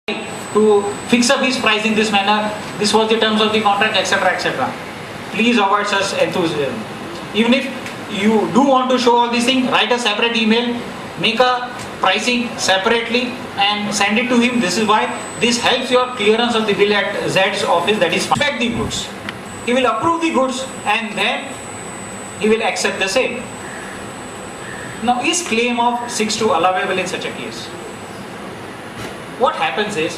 to fix a fixed price in this manner, this was the terms of the contract, etc., etc. Please avoid such enthusiasm. Even if you do want to show all these things, write a separate email, make a pricing separately and send it to him. This is why this helps your clearance of the bill at Z's office, that is inspect the goods. He will approve the goods and then he will accept the sale. Now, is claim of 6.2 allowable in such a case? What happens is,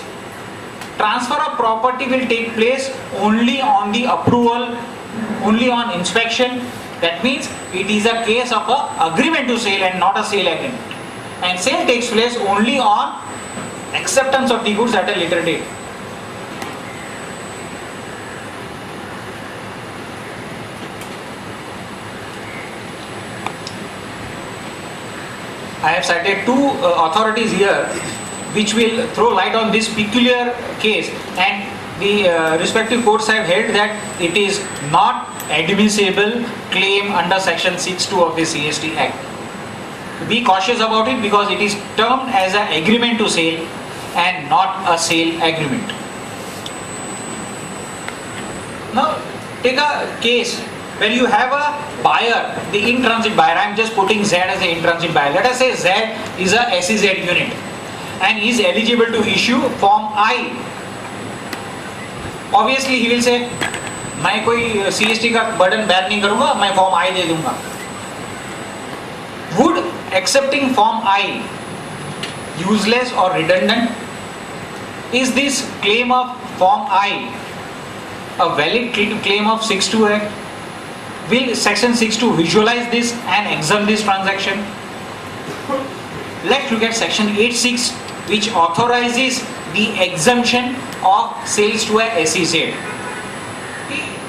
transfer of property will take place only on the approval, only on inspection. That means it is a case of a agreement to sale and not a sale agreement. And sale takes place only on acceptance of the goods at a later date. I have cited two authorities here which will throw light on this peculiar case, and the respective courts have held that it is not admissible claim under section 6.2 of the CST Act. Be cautious about it because it is termed as an agreement to sale and not a sale agreement. Now take a case where you have a buyer, the in-transit buyer. I am just putting Z as an in-transit buyer. Let us say Z is a SEZ unit and is eligible to issue Form I. Obviously he will say, मैं कोई CST का burden bear नहीं करूँगा, मैं Form I दे दूँगा. Would accepting Form I useless or redundant? Is this claim of Form I a valid claim of 6.2 Act? Will section 6.2 visualize this and exempt this transaction? Let's look at section 8.6, which authorizes the exemption of sales to a SEZ.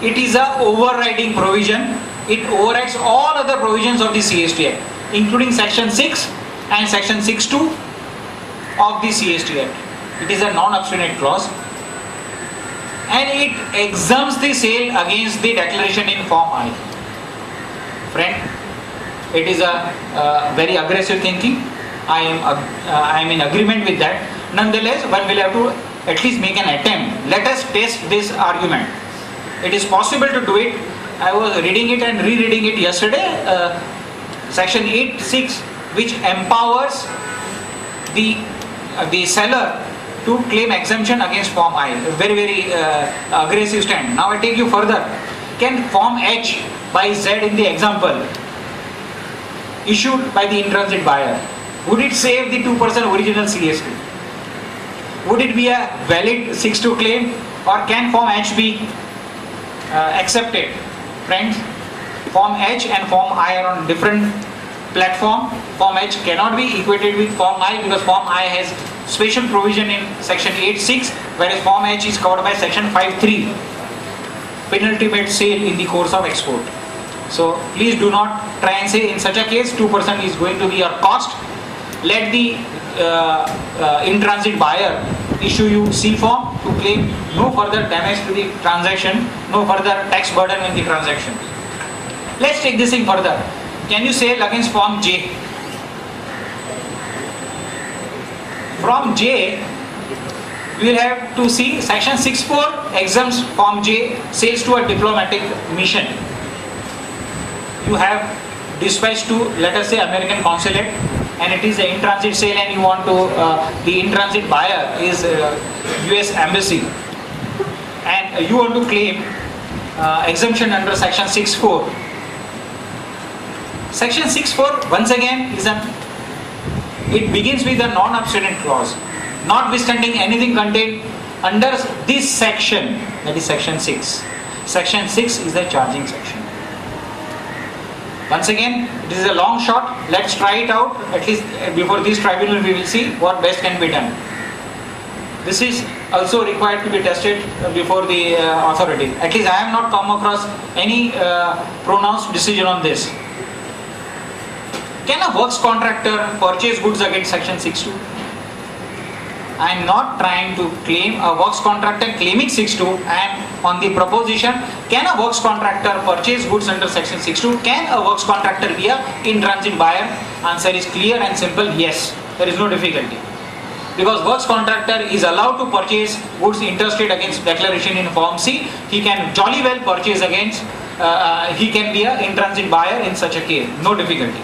It is a overriding provision. It overrides all other provisions of the CST Act, including section 6 and section 6.2 of the CST Act. It is a non-obstinate clause and it exempts the sale against the declaration in Form I. Friend, it is a very aggressive thinking. I am in agreement with that. Nonetheless, one will have to at least make an attempt. Let us test this argument. It is possible to do it. I was reading it and rereading it yesterday. Section 8.6, which empowers the seller to claim exemption against Form I. Very, very aggressive stand. Now I take you further. Can Form H by Z in the example issued by the in-transit buyer, would it save the 2% original CST? Would it be a valid 6.2 claim, or can Form H be accepted? Friends, Form H and Form I are on different platform. Form H cannot be equated with Form I because Form I has special provision in section 8.6, whereas Form H is covered by section 5.3, penultimate sale in the course of export. So please do not try and say in such a case 2% is going to be your cost. Let the in-transit buyer issue you C form to claim no further damage to the transaction, no further tax burden in the transaction. Let's take this thing further. Can you sell against Form J? From J, we will have to see section 6.4 exempts Form J, sales to a diplomatic mission. You have dispatched to, let us say, American consulate, and it is an in-transit sale, and you want to, the in-transit buyer is US embassy, and you want to claim exemption under section 6.4. Section 6.4 once again is it begins with a non-obstinate clause, notwithstanding anything contained under this section, that is section 6. Section 6 is the charging section. Once again, it is a long shot. Let's try it out. At least before this tribunal, we will see what best can be done. This is also required to be tested before the authority. At least I have not come across any pronounced decision on this. Can a works contractor purchase goods against section 6.2? I am not trying to claim a works contractor claiming 6.2. I am on the proposition, can a works contractor purchase goods under section 6.2? Can a works contractor be a in-transit buyer? Answer is clear and simple, yes. There is no difficulty. because works contractor is allowed to purchase goods interstate against declaration in Form C. He can jolly well purchase against, he can be an in-transit buyer in such a case, no difficulty.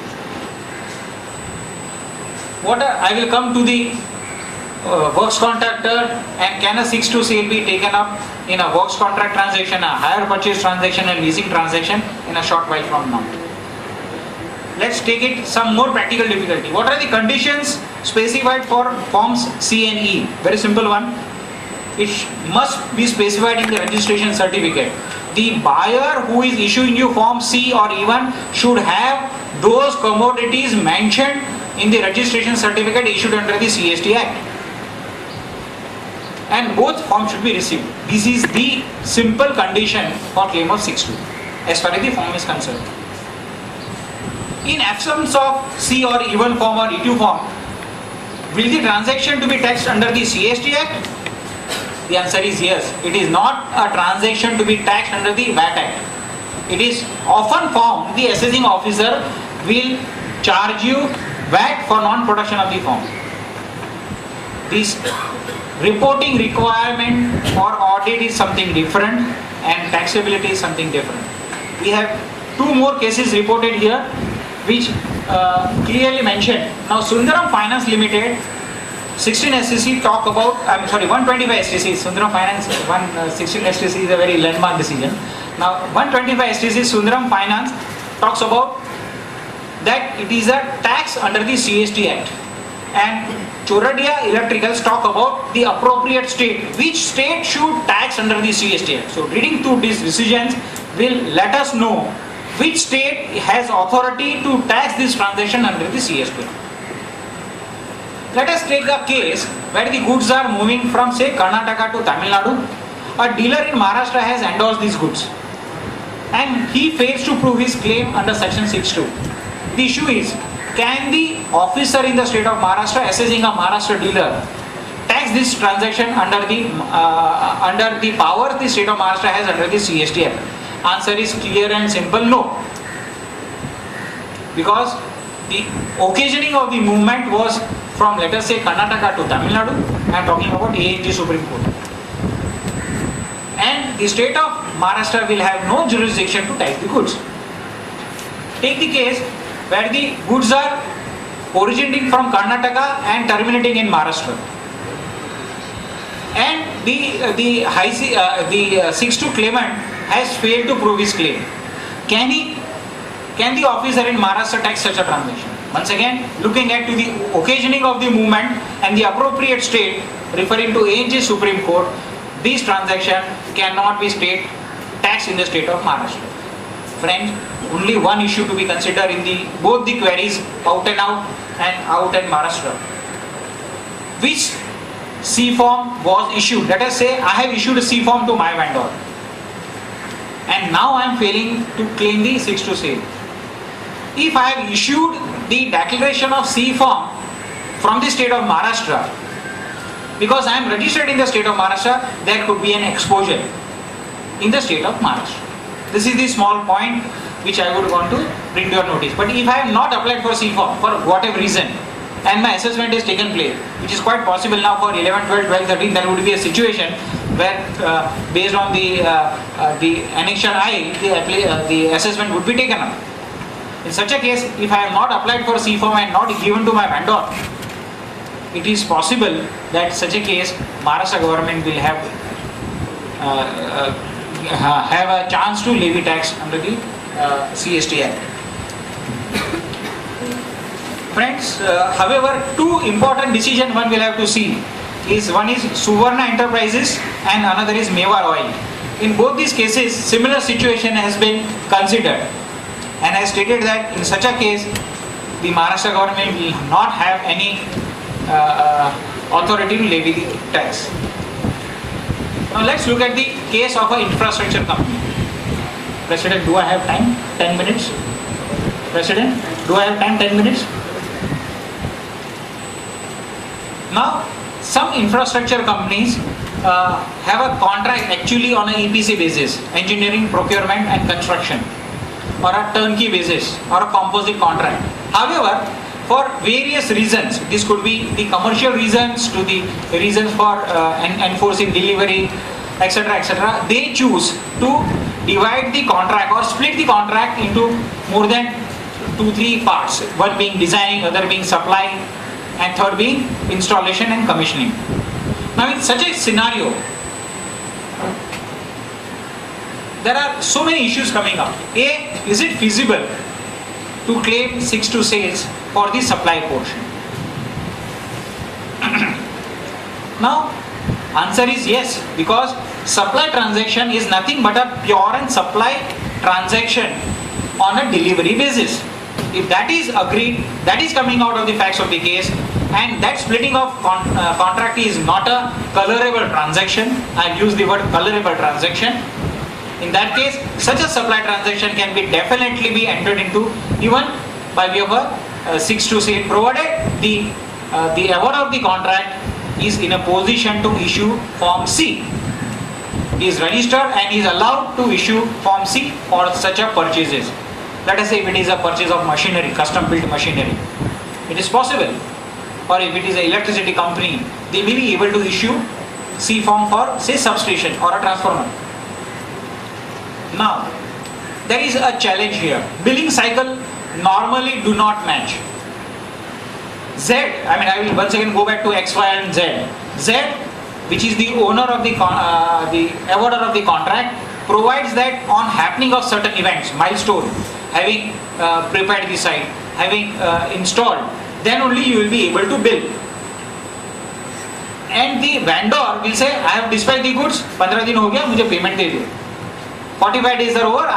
I will come to the works contractor, and can a 6-2 sale be taken up in a works contract transaction, a hire purchase transaction and leasing transaction in a short while from now. Let's take it some more practical difficulty. What are the conditions specified for forms C and E? Very simple one. It must be specified in the registration certificate. The buyer who is issuing you form C or E1 should have those commodities mentioned in the registration certificate issued under the CST Act. And both forms should be received. This is the simple condition for claim of 6.2 as far as the form is concerned. In absence of C or E1 form or E2 form, will the transaction to be taxed under the CST Act? The answer is yes. It is not a transaction to be taxed under the VAT Act. It is often found the assessing officer will charge you VAT for non-production of the form. This reporting requirement for audit is something different and taxability is something different. We have two more cases reported here which clearly mentioned. Now Sundaram Finance Limited 16 STC talk about, 125 STC, Sundaram Finance 16 STC is a very landmark decision. Now 125 STC Sundaram Finance talks about that it is a tax under the CST Act, and Choradia Electricals talk about the appropriate state, which state should tax under the CST Act. So reading through these decisions will let us know which state has authority to tax this transaction under the CST Act. Let us take a case where the goods are moving from say Karnataka to Tamil Nadu. A dealer in Maharashtra has endorsed these goods and he fails to prove his claim under section 6.2. The issue is, can the officer in the state of Maharashtra assessing a Maharashtra dealer tax this transaction under the power the state of Maharashtra has under the CST Act? Answer is clear and simple, no. Because the occasioning of the movement was from, let us say, Karnataka to Tamil Nadu. I am talking about ANG Supreme Court. And the state of Maharashtra will have no jurisdiction to tax the goods. Take the case where the goods are originating from Karnataka and terminating in Maharashtra. And the 6.2 claimant has failed to prove his claim. Can the officer in Maharashtra tax such a transaction? Once again, looking at to the occasioning of the movement and the appropriate state, referring to ANG Supreme Court, this transaction cannot be state taxed in the state of Maharashtra. Friends, only one issue to be considered in both the queries, out and Maharashtra. Which C form was issued? Let us say I have issued a C form to my vendor, and now I am failing to claim the 6.2 sale. If I have issued the declaration of C form from the state of Maharashtra, because I am registered in the state of Maharashtra, there could be an exposure in the state of Maharashtra. This is the small point which I would want to bring to your notice. But if I have not applied for C form for whatever reason, and my assessment has taken place, which is quite possible now for 11, 12, 12, 13, there would be a situation where based on the annexure I, the assessment would be taken up. In such a case, if I have not applied for C form and not given to my vendor, it is possible that such a case Maharashtra government will have a chance to levy tax under the CST Act. Friends, however, two important decisions one will have to see. One is Suvarna Enterprises and another is Mewar Oil. In both these cases, similar situation has been considered and has stated that in such a case, the Maharashtra government will not have any authority to levy the tax. Now let's look at the case of an infrastructure company. President, do I have time? 10 minutes? President, do I have time? 10 minutes? Now, some infrastructure companies have a contract actually on an EPC basis, engineering, procurement and construction, or a turnkey basis, or a composite contract. However, for various reasons. This could be the commercial reasons to the reasons for enforcing delivery, etc., etc. They choose to divide the contract or split the contract into more than 2-3 parts. One being designing, other being supply, and third being installation and commissioning. Now in such a scenario, there are so many issues coming up. A, is it feasible to claim 6(2) sales for the supply portion? Now, answer is yes, because supply transaction is nothing but a pure and supply transaction on a delivery basis. If that is agreed, that is coming out of the facts of the case, and that splitting of contract is not a colorable transaction. I'll use the word colorable transaction. In that case, such a supply transaction can be definitely be entered into even by way of a 6(2) sale, provided the award of the contract is in a position to issue Form C. He is registered and is allowed to issue Form C for such a purchases. Let us say if it is a purchase of machinery, custom built machinery, it is possible. Or if it is an electricity company, they may be able to issue C form for, say, substation or a transformer. Now, there is a challenge here. Billing cycle normally do not match. I will once again go back to X, Y and Z. Z, which is the owner of the awarder of the contract, provides that on happening of certain events, milestone, having prepared the site, having installed, then only you will be able to bill. And the vendor will say, I have dispatched the goods, 15 दिन हो गया, मुझे payment दे दो. 45 days are over,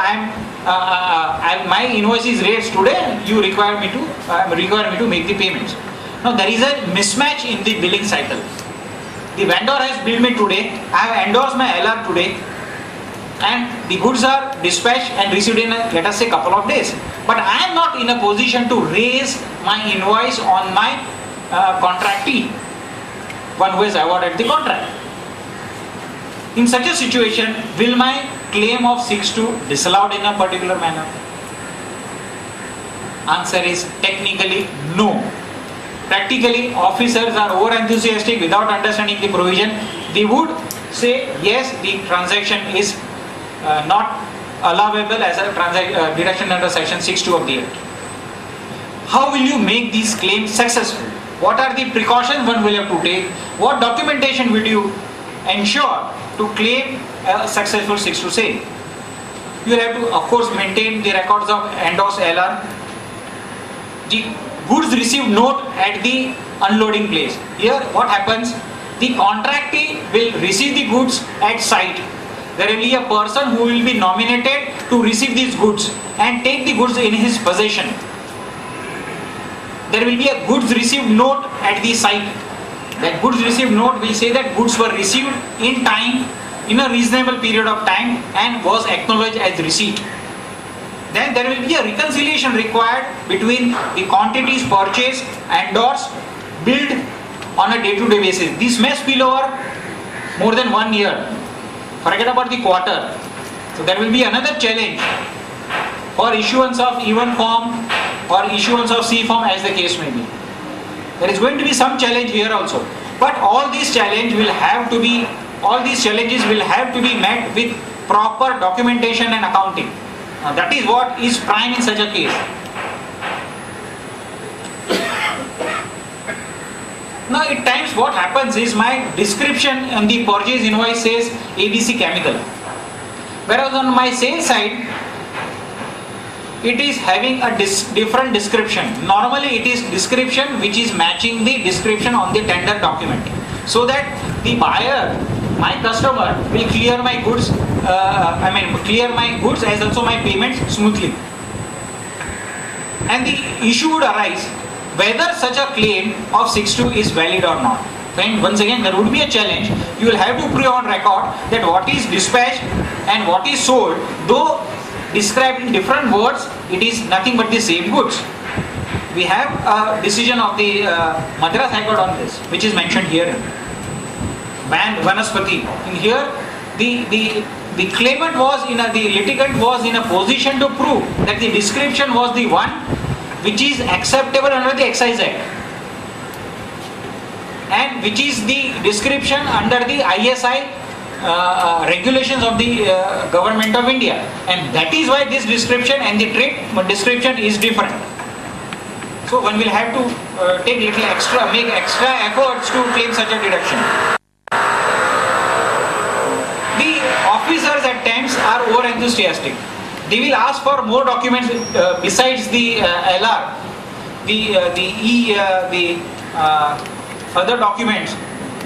my invoice is raised today, you require me to make the payments. Now there is a mismatch in the billing cycle. The vendor has billed me today, I have endorsed my LR today, and the goods are dispatched and received in let us say couple of days. But I am not in a position to raise my invoice on my contractee, one who has awarded the contract. In such a situation, will my claim of 6(2) disallowed in a particular manner? Answer is technically no. Practically, officers are over enthusiastic without understanding the provision. They would say yes, the transaction is not allowable as a deduction under section 6(2) of the Act. How will you make these claims successful? What are the precautions one will have to take? What documentation will you ensure to claim a successful 6(2) sale? You will have to, of course, maintain the records of endorsed LR. The goods received note at the unloading place. Here, what happens? The contractee will receive the goods at site. There will be a person who will be nominated to receive these goods and take the goods in his possession. There will be a goods received note at the site. That goods received note will say that goods were received in time, in a reasonable period of time, and was acknowledged as receipt. Then there will be a reconciliation required between the quantities purchased, endorsed, billed on a day-to-day basis. This may spill over more than 1 year. Forget about the quarter. So there will be another challenge for issuance of even form or issuance of C form, as the case may be. There is going to be some challenge here also. But all these challenges will have to be met with proper documentation and accounting. Now that is what is prime in such a case. Now at times what happens is my description on the purchase invoice says ABC Chemical, whereas on my sales side it is having a different description. Normally it is description which is matching the description on the tender document, so that the buyer, my customer, will clear my goods clear my goods as also my payments smoothly. And the issue would arise whether such a claim of 6(2) is valid or not. Then once again there would be a challenge. You will have to prove on record that what is dispatched and what is sold, though described in different words, it is nothing but the same goods. We have a decision of the Madras High Court on this, which is mentioned here. Vanaspati. In here, the claimant was the litigant was in a position to prove that the description was the one which is acceptable under the Excise Act, and which is the description under the ISI regulations of the government of India, and that is why this description and the trade description is different. So one will have to make extra efforts to claim such a deduction. The officers at times are over enthusiastic. They will ask for more documents besides the LR, the other documents.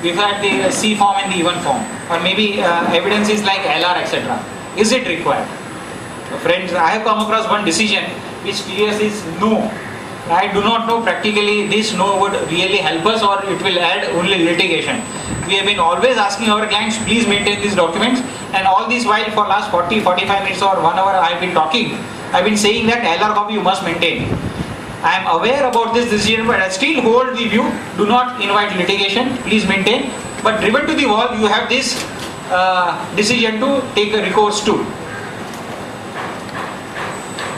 We've had the C form and the even form, or maybe evidences like LR, etc. Is it required? Friends, I have come across one decision which clearly says no. I do not know practically this no would really help us, or it will add only litigation. We have been always asking our clients, please maintain these documents, and all this while for last 40-45 minutes or 1 hour I have been talking. I have been saying that LR copy you must maintain. I am aware about this decision, but I still hold the view, do not invite litigation, please maintain. But driven to the wall, you have this decision to take a recourse to.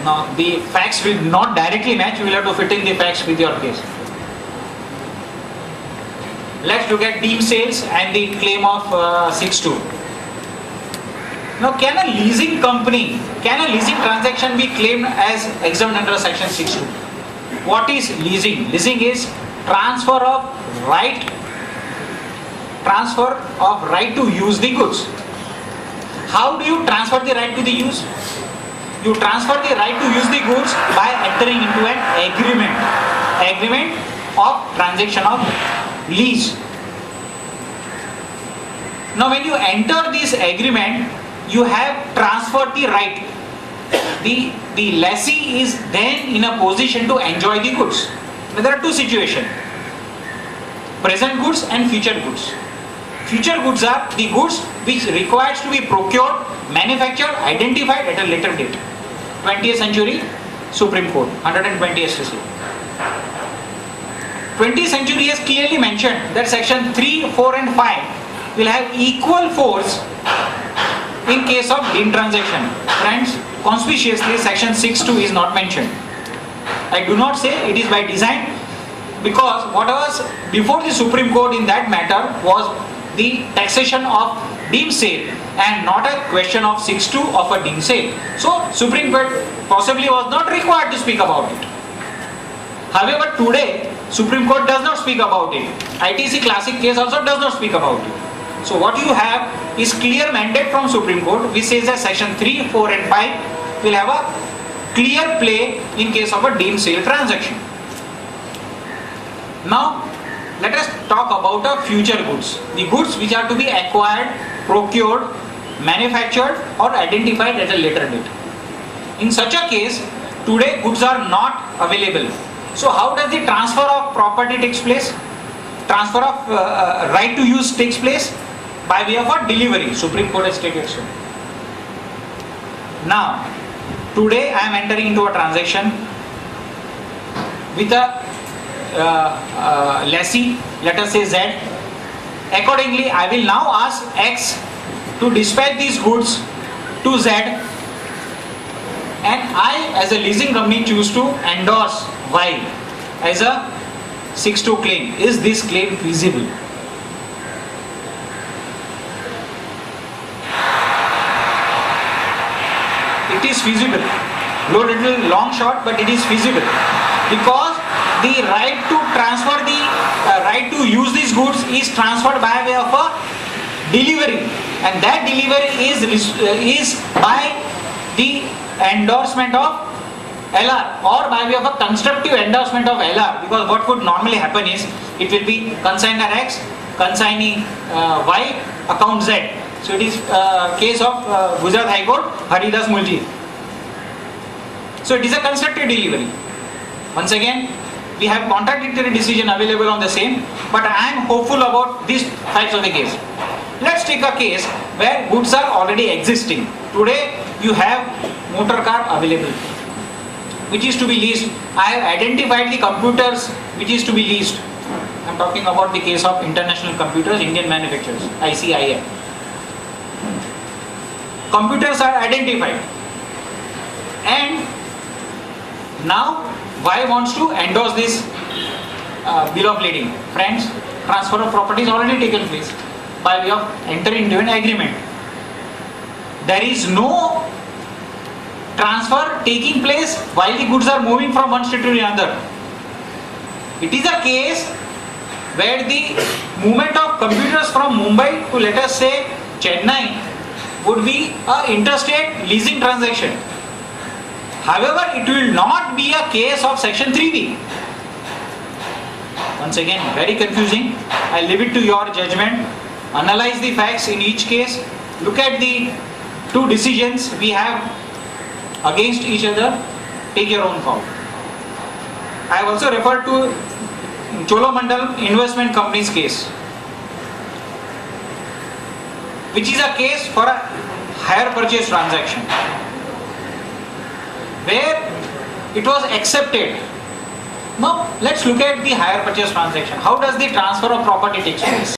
Now the facts will not directly match, you will have to fit in the facts with your case. Let's look at deemed sales and the claim of 6.2. Now can a leasing transaction be claimed as exempt under section 6.2? What is leasing? Leasing is transfer of right to use the goods. How do you transfer the right to the use? You transfer the right to use the goods by entering into an agreement of transaction of lease. Now when you enter this agreement, you have transferred the right. The lessee is then in a position to enjoy the goods. Now there are two situations: present goods and future goods. Future goods are the goods which requires to be procured, manufactured, identified at a later date. 20th century Supreme Court, 120 STC. 20th century has clearly mentioned that section 3, 4 and 5 will have equal force in case of deemed transaction. Friends, conspicuously section 6.2 is not mentioned. I do not say it is by design, because what was before the Supreme Court in that matter was the taxation of deemed sale and not a question of 6.2 of a deemed sale. So Supreme Court possibly was not required to speak about it. However, today Supreme Court does not speak about it. ITC classic case also does not speak about it. So what you have is clear mandate from Supreme Court which says that section 3, 4 and 5 will have a clear play in case of a deemed sale transaction. Now let us talk about the future goods. The goods which are to be acquired, procured, manufactured or identified at a later date. In such a case, today goods are not available. So how does the transfer of property takes place? Transfer of right to use takes place by way of a delivery. Supreme Court has stated so. Now, today I am entering into a transaction with a lessee, let us say Z. Accordingly, I will now ask X to dispatch these goods to Z, and I as a leasing company choose to endorse Y as a 6.2 claim. Is this claim feasible? It is feasible. Though little long shot, but it is feasible, because the right to transfer the right to use these goods is transferred by way of a delivery, and that delivery is by the endorsement of LR or by way of a constructive endorsement of LR, because what would normally happen is it will be consignor X, consignee Y, account Z. So it is case of Gujarat High Court, Haridas Mulji. So it is a constructive delivery. Once again, we have contradictory decision available on the same, but I am hopeful about these types of the case. Let's take a case where goods are already existing. Today you have motor car available, which is to be leased. I have identified the computers which is to be leased. I am talking about the case of international computers, Indian manufacturers, ICIM. Computers are identified, and Now, why wants to endorse this bill of lading? Friends, transfer of property is already taken place by way of entering into an agreement. There is no transfer taking place while the goods are moving from one state to another. It is a case where the movement of computers from Mumbai to, let us say, Chennai would be an interstate leasing transaction. However, it will not be a case of section 3B. Once again, very confusing. I leave it to your judgment. Analyze the facts in each case. Look at the two decisions we have against each other. Take your own call. I have also referred to Cholamandalam Investment Company's case, which is a case for a hire purchase transaction, where it was accepted. Now, let's look at the hire purchase transaction. How does the transfer of property take place?